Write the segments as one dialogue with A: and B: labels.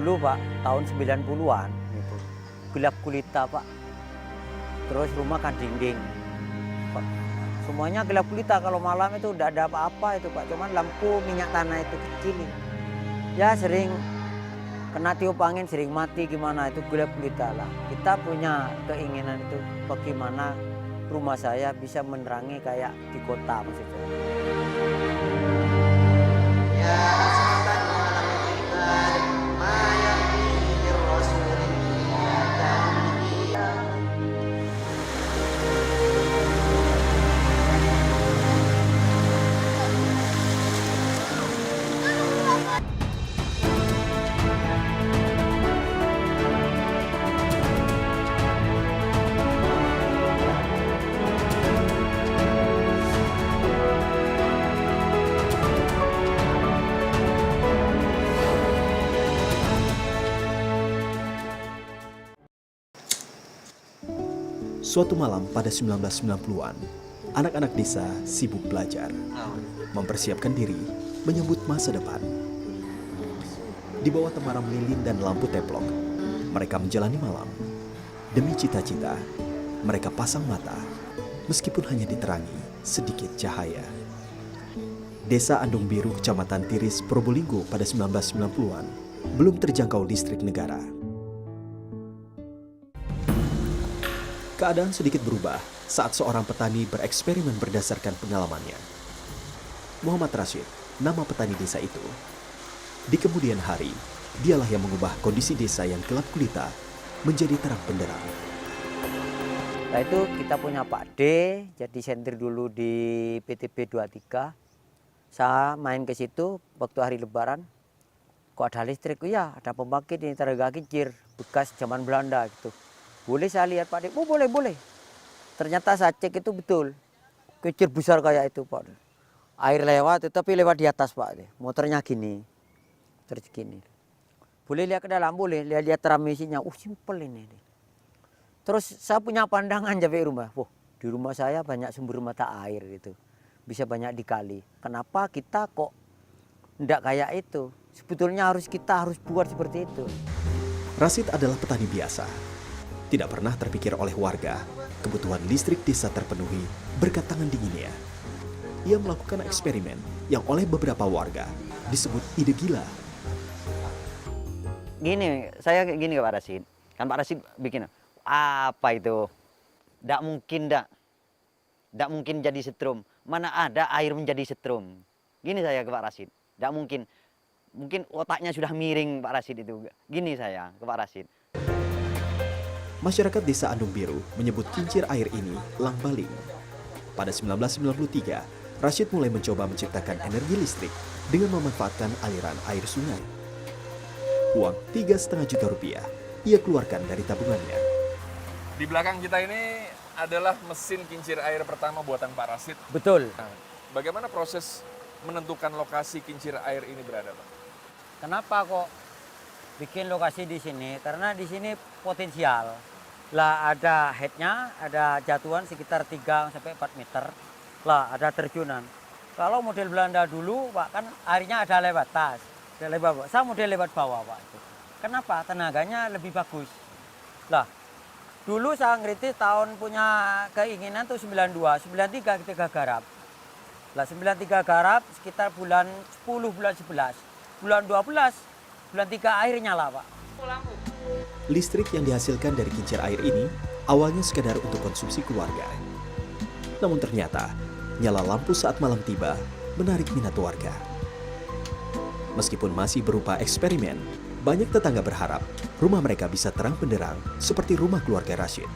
A: dulu Pak, tahun 90-an itu. Gelap gulita Pak. Terus rumah kan dinding. Pak, semuanya gelap gulita, kalau malam itu udah ada apa-apa itu Pak. Cuman lampu minyak tanah itu kecil. Ya sering kena tiup angin, sering mati gimana, itu gelap gulita lah. Kita punya keinginan itu bagaimana rumah saya bisa menerangi kayak di kota maksudnya.
B: Suatu malam pada 1990-an, anak-anak desa sibuk belajar, mempersiapkan diri menyambut masa depan. Di bawah temaram lilin dan lampu teplok, mereka menjalani malam. Demi cita-cita, mereka pasang mata, meskipun hanya diterangi sedikit cahaya. Desa Andung Biru, Kecamatan Tiris, Probolinggo pada 1990-an belum terjangkau listrik negara. Keadaan sedikit berubah saat seorang petani bereksperimen berdasarkan pengalamannya. Muhammad Rashid, nama petani desa itu. Di kemudian hari, dialah yang mengubah kondisi desa yang gelap gulita menjadi terang benderang.
A: Nah itu kita punya Pak D, jadi sentri dulu di PTB 23. Saya main ke situ waktu hari Lebaran. Kok ada listrik? Iya, ada pembangkit ini tenaga kincir bekas zaman Belanda gitu. Boleh saya lihat Pak D? Oh boleh. Ternyata saya cek itu betul. Kincir besar kayak itu Pak D. Air lewat tapi lewat di atas Pak D. Motornya gini. Terus gini. Boleh lihat ke dalam? Boleh. Lihat transmisinya. Simpel ini. Terus saya punya pandangan sampai rumah. Di rumah saya banyak sumber mata air gitu. Bisa banyak dikali. Kenapa kita kok enggak kayak itu? Sebetulnya kita harus buat seperti itu.
B: Rashid adalah petani biasa. Tidak pernah terpikir oleh warga, kebutuhan listrik desa terpenuhi berkat tangan dinginnya. Ia melakukan eksperimen yang oleh beberapa warga disebut ide gila.
A: Saya gini ke Pak Rashid. Kan Pak Rashid bikin, apa itu? Tidak mungkin jadi setrum. Mana ada air menjadi setrum. Gini saya ke Pak Rashid. Tidak mungkin. Mungkin otaknya sudah miring Pak Rashid itu. Gini saya ke Pak Rashid.
B: Masyarakat desa Andung Biru menyebut kincir air ini lang-baling. Pada 1993, Rashid mulai mencoba menciptakan energi listrik dengan memanfaatkan aliran air sungai. Uang 3,5 juta rupiah ia keluarkan dari tabungannya.
C: Di belakang kita ini adalah mesin kincir air pertama buatan Pak Rashid.
A: Betul.
C: Nah, bagaimana proses menentukan lokasi kincir air ini berada, Pak?
A: Kenapa kok bikin lokasi di sini? Karena di sini potensial. Lah ada headnya, ada jatuhan sekitar 3 sampai 4 meter. Lah ada terjunan. Kalau model Belanda dulu, Pak, kan airnya ada lewat atas. Ada lewat bawah. Saya model lewat bawah, Pak. Kenapa? Tenaganya lebih bagus. Lah, dulu saya ngeritis tahun punya keinginan tuh 92, 93 kita garap. Lah 93 garap sekitar bulan 10, bulan 11. Bulan 12, bulan 3 air nyala, Pak.
B: Listrik yang dihasilkan dari kincir air ini awalnya sekedar untuk konsumsi keluarga. Namun ternyata, nyala lampu saat malam tiba menarik minat warga. Meskipun masih berupa eksperimen, banyak tetangga berharap rumah mereka bisa terang benderang seperti rumah keluarga Rashid.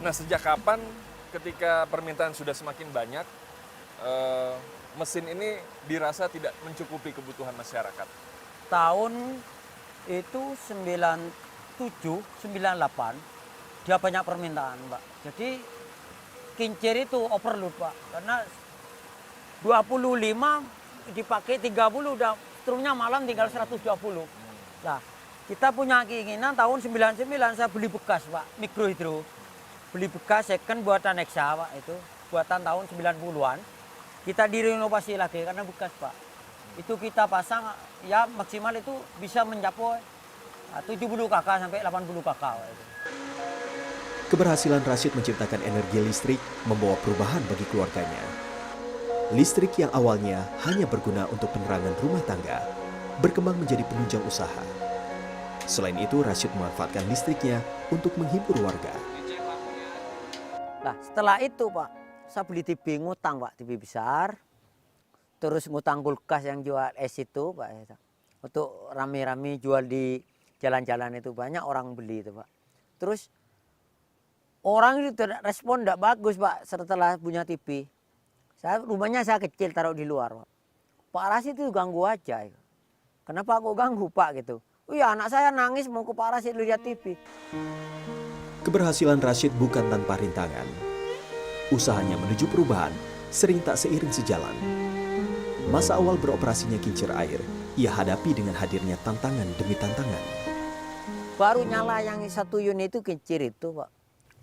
C: Nah, sejak kapan ketika permintaan sudah semakin banyak, mesin ini dirasa tidak mencukupi kebutuhan masyarakat?
A: Tahun itu 97, 98 dia banyak permintaan, Pak. Jadi kincir itu overload, Pak. Karena 25 dipakai 30 udah strumnya malam tinggal 120. Nah, kita punya keinginan tahun 99 saya beli bekas, Pak, mikrohidro. Beli bekas second buatan Nexa, Pak, itu buatan tahun 90-an. Kita direnovasi lagi karena bekas, Pak. Itu kita pasang ya maksimal itu bisa mencapai 70 kakak sampai 80 kakak.
B: Keberhasilan Rashid menciptakan energi listrik membawa perubahan bagi keluarganya. Listrik yang awalnya hanya berguna untuk penerangan rumah tangga, berkembang menjadi penunjang usaha. Selain itu, Rashid memanfaatkan listriknya untuk menghibur warga.
A: Nah, setelah itu Pak, saya beli TV ngutang Pak, TV besar. Terus ngutang kulkas yang jual es itu Pak. Untuk rame-rame jual di jalan-jalan itu banyak orang beli itu Pak. Terus orang itu respon tidak bagus Pak setelah punya TV. Rumahnya saya kecil taruh di luar Pak. Pak Rashid itu ganggu aja. Kenapa kok ganggu Pak gitu? Oh iya anak saya nangis mau ke Pak Rashid lihat TV.
B: Keberhasilan Rashid bukan tanpa rintangan. Usahanya menuju perubahan sering tak seiring sejalan. Masa awal beroperasinya kincir air, ia hadapi dengan hadirnya tantangan demi tantangan.
A: Baru nyala yang 1 unit itu kincir itu Pak.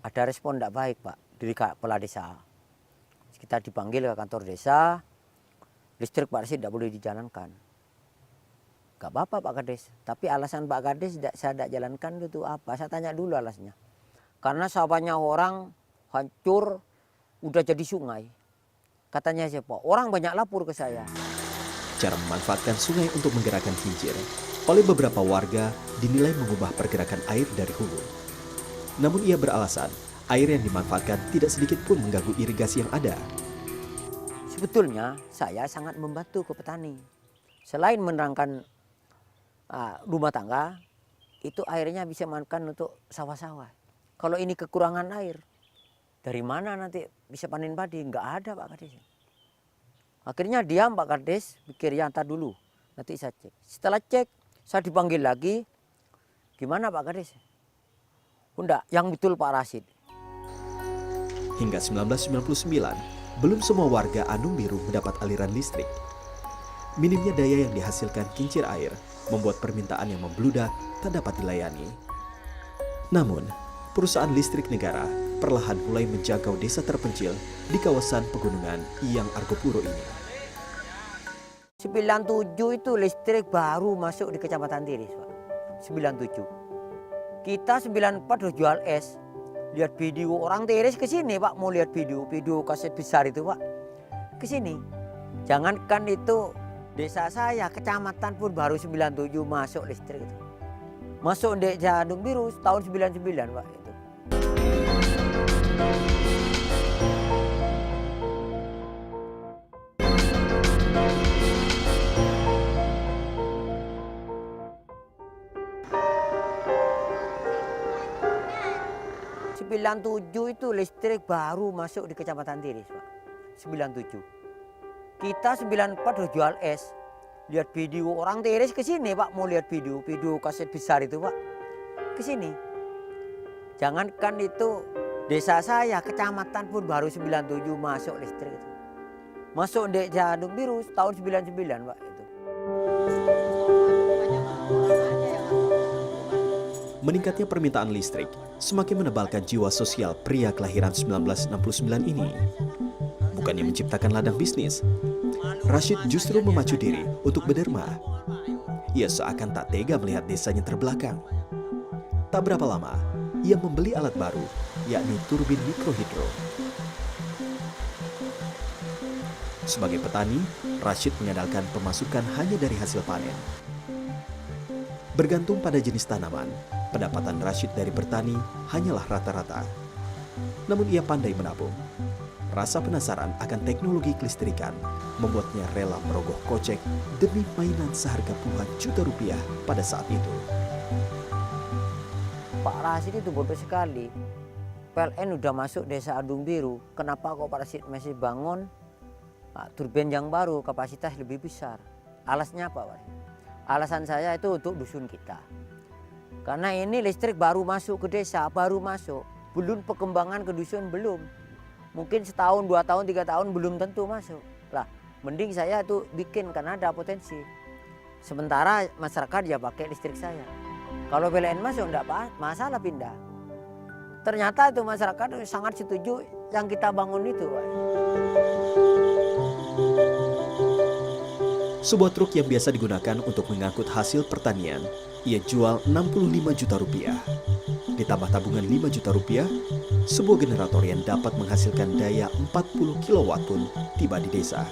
A: Ada respon tidak baik Pak dari kepala desa. Kita dipanggil ke kantor desa, listrik Pak Rashid tidak boleh dijalankan. Gak apa-apa Pak Kades, tapi alasan Pak Kades saya tidak jalankan itu apa? Saya tanya dulu alasannya. Karena sawahnya orang hancur, udah jadi sungai. Katanya siapa? Orang banyak lapor ke saya.
B: Cara memanfaatkan sungai untuk menggerakkan kincir oleh beberapa warga dinilai mengubah pergerakan air dari hulu. Namun ia beralasan, air yang dimanfaatkan tidak sedikit pun mengganggu irigasi yang ada.
A: Sebetulnya saya sangat membantu ke petani. Selain menerangkan rumah tangga, itu airnya bisa dimanfaatkan untuk sawah-sawah. Kalau ini kekurangan air, dari mana nanti bisa panen padi? Enggak ada Pak Kades. Akhirnya diam Pak Kades, pikir ya entar dulu, nanti saya cek. Setelah cek, saya dipanggil lagi, gimana Pak Kades? Enggak, yang betul Pak Rashid.
B: Hingga 1999, belum semua warga Andung Biru mendapat aliran listrik. Minimnya daya yang dihasilkan kincir air membuat permintaan yang membludak tak dapat dilayani. Namun, perusahaan listrik negara perlahan mulai menjangkau desa terpencil di kawasan pegunungan Iyang Argopuro ini.
A: 97 itu listrik baru masuk di Kecamatan Tiris Pak. 97. Kita 94 udah jual es. Lihat video orang Tiris ke sini Pak, mau lihat video kaset besar itu Pak. Ke sini. Jangankan itu desa saya, kecamatan pun baru 97 masuk listrik itu. Masuk di Andung Biru tahun 99 Pak itu. Itu listrik baru masuk di Kecamatan Tiris Pak. 97. Kita 94 udah jual es. Lihat video orang Tiris ke sini Pak, mau lihat video kaset besar itu Pak. Ke sini. Jangankan itu desa saya, kecamatan pun baru 97 masuk listrik itu. Masuk di Andung Biru tahun 99 Pak itu.
B: Meningkatnya permintaan listrik semakin menebalkan jiwa sosial pria kelahiran 1969 ini. Bukannya menciptakan ladang bisnis, Rashid justru memacu diri untuk berderma. Ia seakan tak tega melihat desanya terbelakang. Tak berapa lama, ia membeli alat baru, yakni turbin mikrohidro. Sebagai petani, Rashid mengandalkan pemasukan hanya dari hasil panen. Bergantung pada jenis tanaman, pendapatan Rashid dari bertani hanyalah rata-rata. Namun ia pandai menabung. Rasa penasaran akan teknologi kelistrikan membuatnya rela merogoh kocek demi mainan seharga puluhan juta rupiah pada saat itu.
A: Pak Rashid itu bodoh sekali. PLN udah masuk desa Andung Biru, kenapa kok Pak Rashid masih bangun turbin yang baru kapasitas lebih besar? Alasnya apa Pak? Alasan saya itu untuk dusun kita. Karena ini listrik baru masuk ke desa, baru masuk. Belum perkembangan ke dusun, belum. Mungkin setahun, 2 tahun, 3 tahun belum tentu masuk. Lah, mending saya tuh bikin karena ada potensi. Sementara masyarakat ya pakai listrik saya. Kalau PLN masuk enggak masalah pindah. Ternyata itu masyarakat sangat setuju yang kita bangun itu, Pak.
B: Sebuah truk yang biasa digunakan untuk mengangkut hasil pertanian, ia jual 65 juta rupiah. Ditambah tabungan 5 juta rupiah, sebuah generator yang dapat menghasilkan daya 40 kilowatt pun tiba di desa.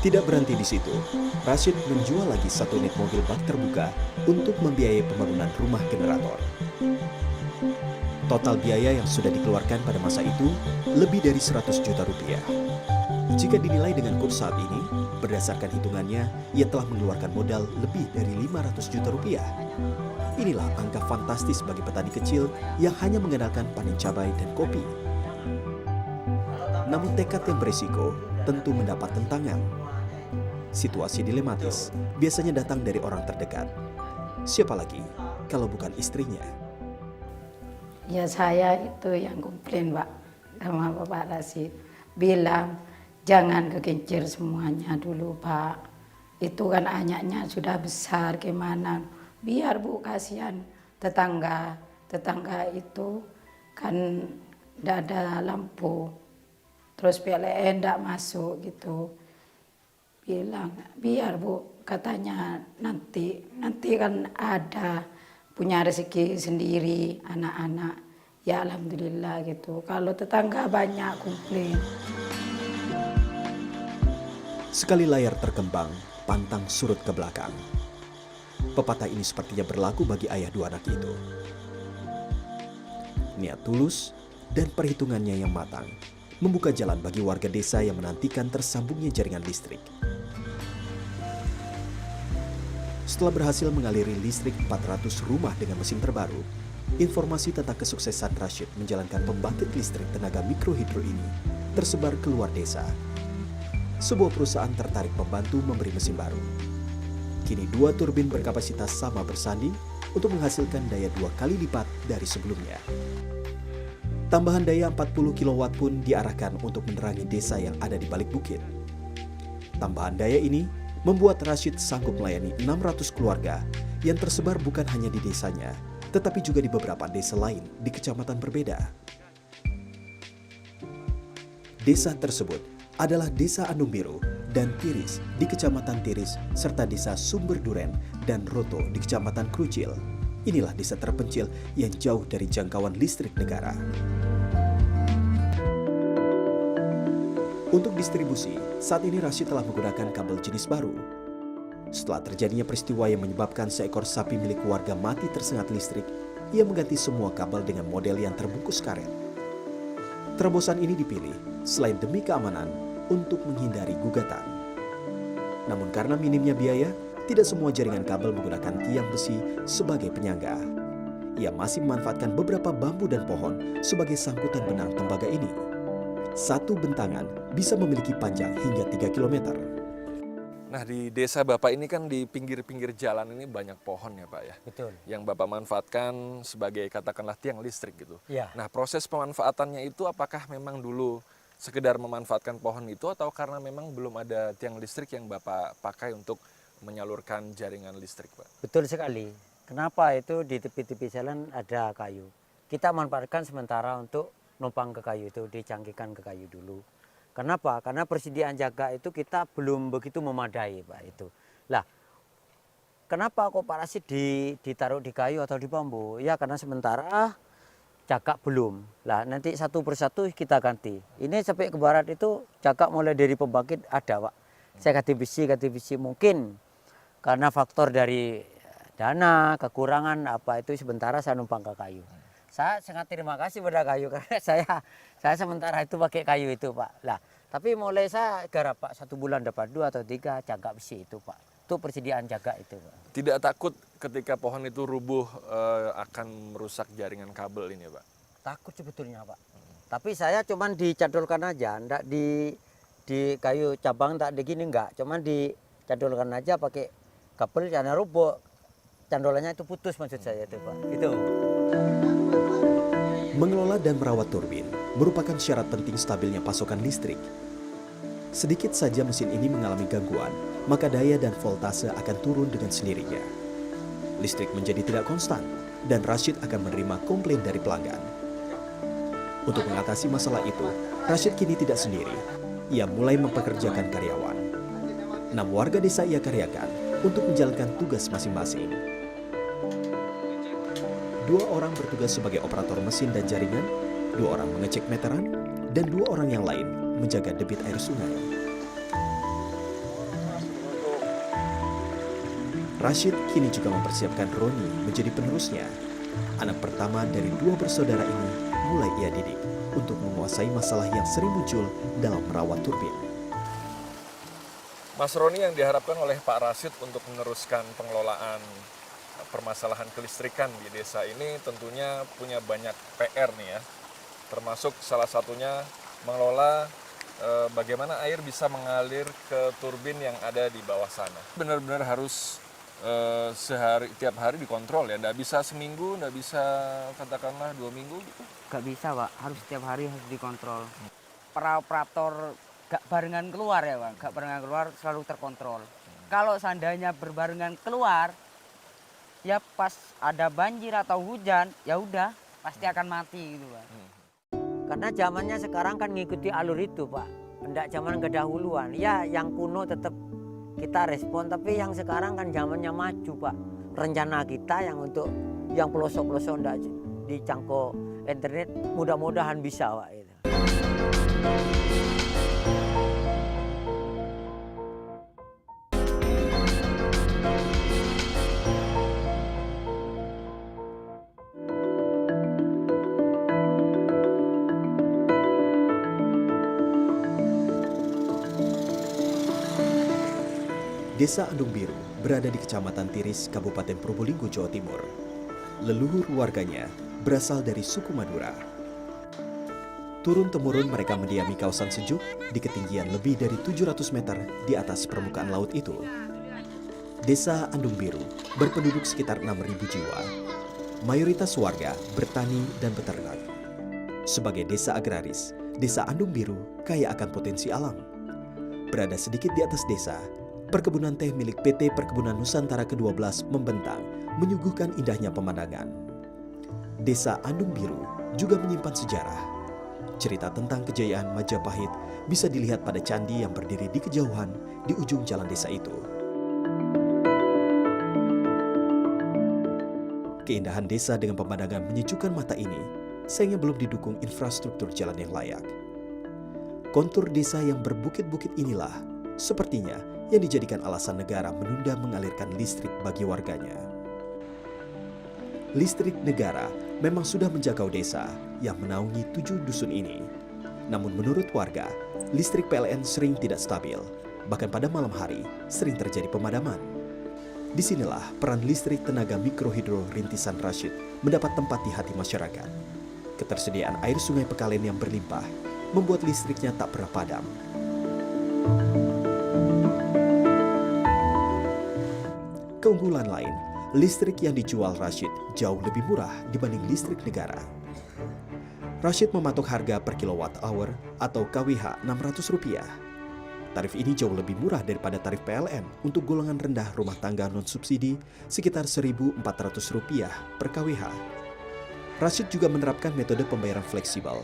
B: Tidak berhenti di situ, Rashid menjual lagi 1 unit mobil bak terbuka untuk membiayai pembangunan rumah generator. Total biaya yang sudah dikeluarkan pada masa itu lebih dari 100 juta rupiah. Jika dinilai dengan kurs saat ini, berdasarkan hitungannya, ia telah mengeluarkan modal lebih dari 500 juta rupiah. Inilah angka fantastis bagi petani kecil yang hanya mengandalkan panen cabai dan kopi. Namun tekad yang berisiko tentu mendapat tentangan. Situasi dilematis biasanya datang dari orang terdekat. Siapa lagi kalau bukan istrinya?
D: Ya saya itu yang komplain Pak sama Bapak Rashid. Bilang jangan kekincir semuanya dulu Pak. Itu kan anaknya sudah besar gimana. Biar Bu kasihan tetangga. Tetangga itu kan tidak ada lampu. Terus PLN tidak masuk gitu. Bilang biar Bu katanya nanti kan ada. Punya rezeki sendiri anak-anak, ya alhamdulillah gitu. Kalau tetangga banyak komplain.
B: Sekali layar terkembang, pantang surut ke belakang. Pepatah ini sepertinya berlaku bagi ayah dua anak itu. Niat tulus dan perhitungannya yang matang membuka jalan bagi warga desa yang menantikan tersambungnya jaringan listrik. Setelah berhasil mengaliri listrik 400 rumah dengan mesin terbaru, informasi tentang kesuksesan Rashid menjalankan pembangkit listrik tenaga mikrohidro ini tersebar keluar desa. Sebuah perusahaan tertarik membantu memberi mesin baru. Kini 2 turbin berkapasitas sama bersanding untuk menghasilkan daya 2 kali lipat dari sebelumnya. Tambahan daya 40 kilowatt pun diarahkan untuk menerangi desa yang ada di balik bukit. Tambahan daya ini membuat Rashid sanggup melayani 600 keluarga yang tersebar bukan hanya di desanya, tetapi juga di beberapa desa lain di kecamatan berbeda. Desa tersebut adalah Desa Andung Biru dan Tiris di Kecamatan Tiris, serta Desa Sumber Duren dan Roto di Kecamatan Krucil. Inilah desa terpencil yang jauh dari jangkauan listrik negara. Untuk distribusi, saat ini Rashid telah menggunakan kabel jenis baru. Setelah terjadinya peristiwa yang menyebabkan seekor sapi milik warga mati tersengat listrik, ia mengganti semua kabel dengan model yang terbungkus karet. Terobosan ini dipilih selain demi keamanan untuk menghindari gugatan. Namun karena minimnya biaya, tidak semua jaringan kabel menggunakan tiang besi sebagai penyangga. Ia masih memanfaatkan beberapa bambu dan pohon sebagai sangkutan benang tembaga ini. Satu bentangan bisa memiliki panjang hingga 3 km.
C: Nah, di desa Bapak ini kan di pinggir-pinggir jalan ini banyak pohon ya Pak ya?
A: Betul.
C: Yang Bapak manfaatkan sebagai katakanlah tiang listrik gitu.
A: Ya.
C: Nah, proses pemanfaatannya itu apakah memang dulu sekedar memanfaatkan pohon itu atau karena memang belum ada tiang listrik yang Bapak pakai untuk menyalurkan jaringan listrik Pak?
A: Betul sekali. Kenapa itu di tepi-tepi jalan ada kayu. Kita manfaatkan sementara untuk numpang ke kayu itu, dicangkihkan ke kayu dulu. Kenapa? Karena persediaan jaga itu kita belum begitu memadai Pak itu. Lah, kenapa kok Pak Rashid ditaruh di kayu atau di bambu? Ya karena sementara jaga belum. Lah nanti satu persatu kita ganti. Ini sampai ke barat itu jaga mulai dari pembangkit ada Pak. Saya ganti besi mungkin karena faktor dari dana, kekurangan apa itu sementara saya numpang ke kayu. Saya sangat terima kasih pada kayu karena saya sementara itu pakai kayu itu Pak. Lah, tapi mulai saya garap Pak 1 bulan dapat 2 atau 3 jaga besi itu Pak. Itu persediaan jaga itu Pak.
C: Tidak takut ketika pohon itu rubuh akan merusak jaringan kabel ini Pak?
A: Takut sebetulnya Pak. Tapi saya cuman dicadolkan aja, enggak di kayu cabang tak begini enggak. Cuman dicadolkan aja pakai kabel karena rubuh. Candolannya itu putus maksud saya itu Pak. Itu.
B: Mengelola dan merawat turbin merupakan syarat penting stabilnya pasokan listrik. Sedikit saja mesin ini mengalami gangguan, maka daya dan voltase akan turun dengan sendirinya. Listrik menjadi tidak konstan, dan Rashid akan menerima komplain dari pelanggan. Untuk mengatasi masalah itu, Rashid kini tidak sendiri. ia mulai mempekerjakan karyawan. 6 warga desa ia karyakan untuk menjalankan tugas masing-masing. 2 orang bertugas sebagai operator mesin dan jaringan, 2 orang mengecek meteran, dan 2 orang yang lain menjaga debit air sungai. Rashid kini juga mempersiapkan Roni menjadi penerusnya. Anak pertama dari 2 bersaudara ini mulai ia didik untuk menguasai masalah yang sering muncul dalam merawat turbin.
C: Mas Roni, yang diharapkan oleh Pak Rashid untuk meneruskan pengelolaan permasalahan kelistrikan di desa ini tentunya punya banyak PR nih ya. Termasuk salah satunya mengelola bagaimana air bisa mengalir ke turbin yang ada di bawah sana. Benar-benar harus tiap hari dikontrol ya, nggak bisa seminggu, nggak bisa katakanlah 2 minggu gitu.
E: Gak bisa Pak, harus setiap hari harus dikontrol. Para operator gak barengan keluar ya Pak, gak barengan keluar selalu terkontrol. Kalau seandainya berbarengan keluar, ya pas ada banjir atau hujan, ya udah pasti akan mati gitu Pak.
A: Karena zamannya sekarang kan ngikuti alur itu Pak, tidak zaman kedahuluan. Ya yang kuno tetap kita respon, tapi yang sekarang kan zamannya maju Pak. Rencana kita yang untuk yang pelosok-pelosok tidak dicangkau internet, mudah-mudahan bisa Pak. Gitu.
B: Desa Andung Biru berada di Kecamatan Tiris, Kabupaten Probolinggo, Jawa Timur. Leluhur warganya berasal dari suku Madura. Turun-temurun mereka mendiami kawasan sejuk di ketinggian lebih dari 700 meter di atas permukaan laut itu. Desa Andung Biru berpenduduk sekitar 6.000 jiwa. Mayoritas warga bertani dan beternak. Sebagai desa agraris, Desa Andung Biru kaya akan potensi alam. Berada sedikit di atas desa, perkebunan teh milik PT Perkebunan Nusantara ke-12 membentang, menyuguhkan indahnya pemandangan. Desa Andung Biru juga menyimpan sejarah. Cerita tentang kejayaan Majapahit bisa dilihat pada candi yang berdiri di kejauhan di ujung jalan desa itu. Keindahan desa dengan pemandangan menyejukkan mata ini sayangnya belum didukung infrastruktur jalan yang layak. Kontur desa yang berbukit-bukit inilah sepertinya yang dijadikan alasan negara menunda mengalirkan listrik bagi warganya. Listrik negara memang sudah menjangkau desa yang menaungi 7 dusun ini. Namun menurut warga, listrik PLN sering tidak stabil, bahkan pada malam hari sering terjadi pemadaman. Disinilah peran listrik tenaga mikrohidro rintisan Rashid mendapat tempat di hati masyarakat. Ketersediaan air sungai Pekalen yang berlimpah membuat listriknya tak pernah padam. Keunggulan lain, listrik yang dijual Rashid jauh lebih murah dibanding listrik negara. Rashid mematok harga per kilowatt hour atau KWH Rp600. Tarif ini jauh lebih murah daripada tarif PLN untuk golongan rendah rumah tangga non-subsidi sekitar Rp1.400 per KWH. Rashid juga menerapkan metode pembayaran fleksibel.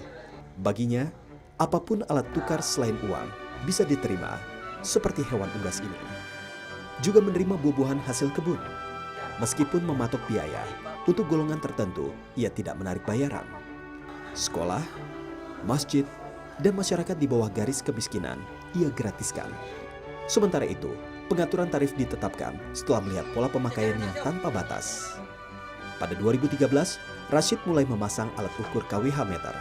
B: Baginya, apapun alat tukar selain uang bisa diterima, seperti hewan unggas ini. Juga menerima buah-buahan hasil kebun. Meskipun mematok biaya, untuk golongan tertentu ia tidak menarik bayaran. Sekolah, masjid, dan masyarakat di bawah garis kemiskinan ia gratiskan. Sementara itu, pengaturan tarif ditetapkan setelah melihat pola pemakaian yang tanpa batas. Pada 2013, Rashid mulai memasang alat ukur KWH meter.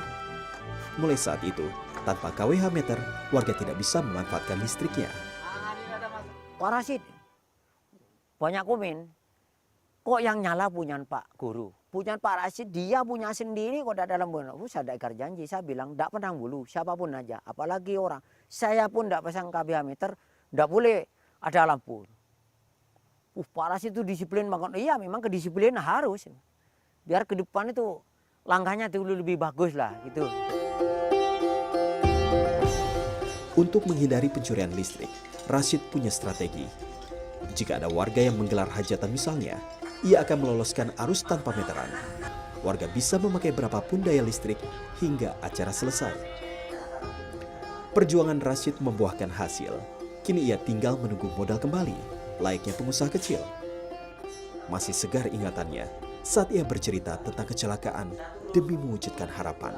B: Mulai saat itu, tanpa KWH meter, warga tidak bisa memanfaatkan listriknya.
A: Pak Rashid, banyak komen, kok yang nyala punya Pak Guru, punya Pak Rashid, dia punya sendiri kok tidak dalam bulan. Saya tidak ikar janji, saya bilang tidak pernah dulu, siapapun aja, apalagi orang. Saya pun tidak pasang KWH meter, tidak boleh ada lampu. Pak Rashid itu disiplin banget. Iya, memang kedisiplinan harus, biar ke depan itu langkahnya dulu lebih bagus lah, gitu.
B: Untuk menghindari pencurian listrik, Rashid punya strategi. Jika ada warga yang menggelar hajatan misalnya, ia akan meloloskan arus tanpa meteran. Warga bisa memakai berapapun daya listrik hingga acara selesai. Perjuangan Rashid membuahkan hasil. Kini ia tinggal menunggu modal kembali, layaknya pengusaha kecil. Masih segar ingatannya saat ia bercerita tentang kecelakaan demi mewujudkan harapan.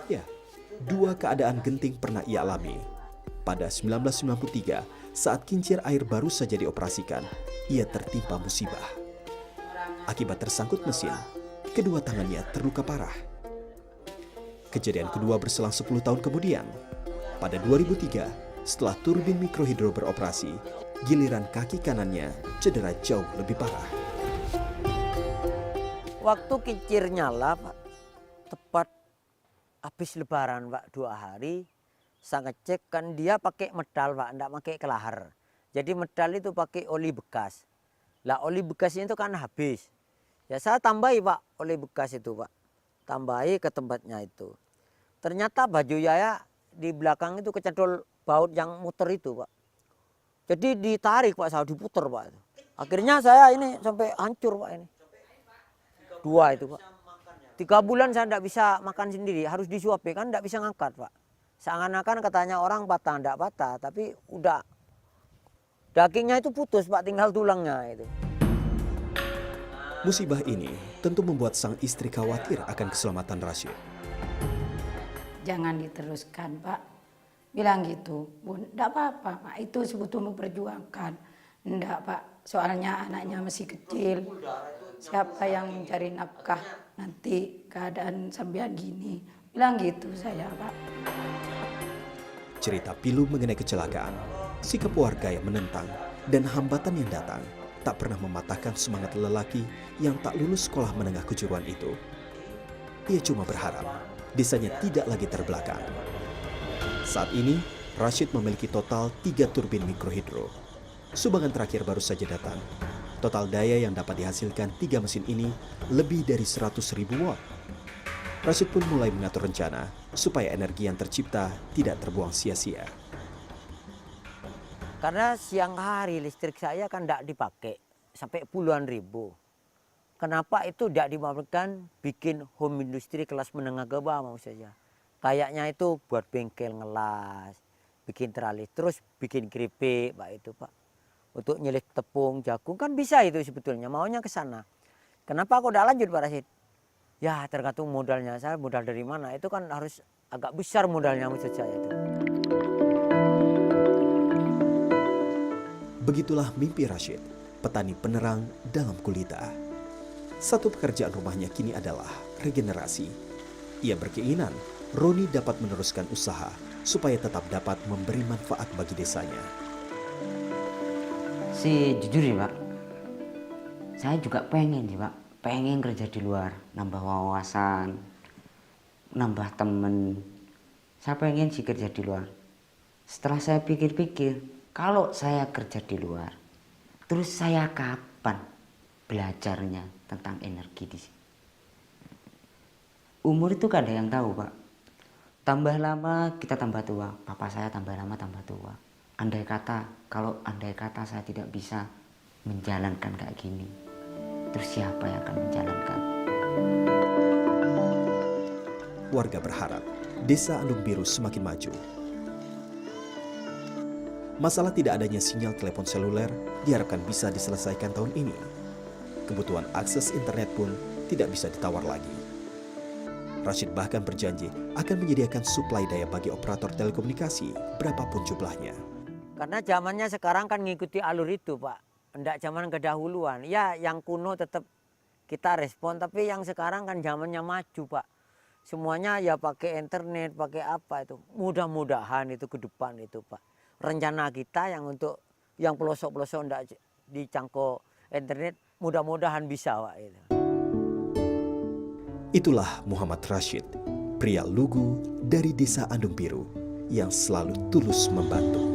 B: Ya, dua keadaan genting pernah ia alami. Pada 1993, saat kincir air baru saja dioperasikan, ia tertimpa musibah. Akibat tersangkut mesin, kedua tangannya terluka parah. Kejadian kedua berselang 10 tahun kemudian. Pada 2003, setelah turbin mikrohidro beroperasi, giliran kaki kanannya cedera jauh lebih parah.
A: Waktu kincir nyala, Pak, tepat habis lebaran, Pak, 2 hari, saya ngecek kan dia pakai medal, Pak, enggak pakai kelahar. Jadi medal itu pakai oli bekas. Lah oli bekasnya itu kan habis. Ya saya tambahi, Pak, oli bekas itu, Pak. Tambahi ke tempatnya itu. Ternyata baju saya di belakang itu kecedol baut yang muter itu, Pak. Jadi ditarik, Pak, saya diputer, Pak. Akhirnya saya ini sampai hancur, Pak, ini. 2 itu, Pak. 3 bulan saya tidak bisa makan sendiri, harus disuapin, kan tidak bisa ngangkat, Pak. Seakan-akan katanya orang patah, tidak patah, tapi udah dagingnya itu putus, Pak, tinggal tulangnya itu.
B: Musibah ini tentu membuat sang istri khawatir akan keselamatan Rashid.
D: Jangan diteruskan, Pak. Bilang gitu, Bun, enggak apa-apa, Pak. Itu sebetulnya perjuangkan. Enggak, Pak. Soalnya anaknya masih kecil. Siapa yang mencari nafkah nanti keadaan sampean gini. Bilang gitu saya, Pak.
B: Cerita pilu mengenai kecelakaan, sikap warga yang menentang, dan hambatan yang datang tak pernah mematahkan semangat lelaki yang tak lulus sekolah menengah kejuruan itu. Ia cuma berharap desanya tidak lagi terbelakang. Saat ini, Rashid memiliki total 3 turbin mikrohidro. Sumbangan terakhir baru saja datang. Total daya yang dapat dihasilkan 3 mesin ini lebih dari 100.000 watt. Rashid pun mulai mengatur rencana supaya energi yang tercipta tidak terbuang sia-sia.
A: Karena siang hari listrik saya kan tidak dipakai sampai puluhan ribu. Kenapa itu tidak dimaksudkan bikin home industry kelas menengah ke bawah mau saja. Kayaknya itu buat bengkel ngelas, bikin teralis, terus bikin keripik, Pak, itu, Pak. Untuk nyelip tepung, jagung kan bisa itu sebetulnya, maunya ke sana. Kenapa kok tidak lanjut, Pak Rashid? Ya tergantung modalnya, saya modal dari mana, itu kan harus agak besar modalnya maksud saya itu.
B: Begitulah mimpi Rashid, petani penerang dalam gulita. Satu pekerjaan rumahnya kini adalah regenerasi. Ia berkeinginan Roni dapat meneruskan usaha supaya tetap dapat memberi manfaat bagi desanya.
E: Jujur ya, Pak, saya juga pengen sih, Pak, pengen kerja di luar, nambah wawasan, nambah temen. Saya pengen sih kerja di luar. Setelah saya pikir-pikir, kalau saya kerja di luar, terus saya kapan belajarnya tentang energi di sini? Umur itu gak ada yang tahu, Pak. Tambah lama kita tambah tua, papa saya tambah lama tambah tua. Andai kata saya tidak bisa menjalankan kayak gini, terus siapa yang akan menjalankan?
B: Warga berharap Desa Andung Biru semakin maju. Masalah tidak adanya sinyal telepon seluler diharapkan bisa diselesaikan tahun ini. Kebutuhan akses internet pun tidak bisa ditawar lagi. Rashid bahkan berjanji akan menyediakan suplai daya bagi operator telekomunikasi berapapun jumlahnya.
A: Karena zamannya sekarang kan ngikuti alur itu, Pak. Enggak zaman kedahuluan. Ya yang kuno tetap kita respon, tapi yang sekarang kan zamannya maju, Pak. Semuanya ya pakai internet, pakai apa itu. Mudah-mudahan itu ke depan itu, Pak. Rencana kita yang untuk yang pelosok-pelosok enggak dicangkau internet, mudah-mudahan bisa, Pak. Itu.
B: Itulah Muhammad Rashid, pria lugu dari Desa Andung Biru yang selalu tulus membantu.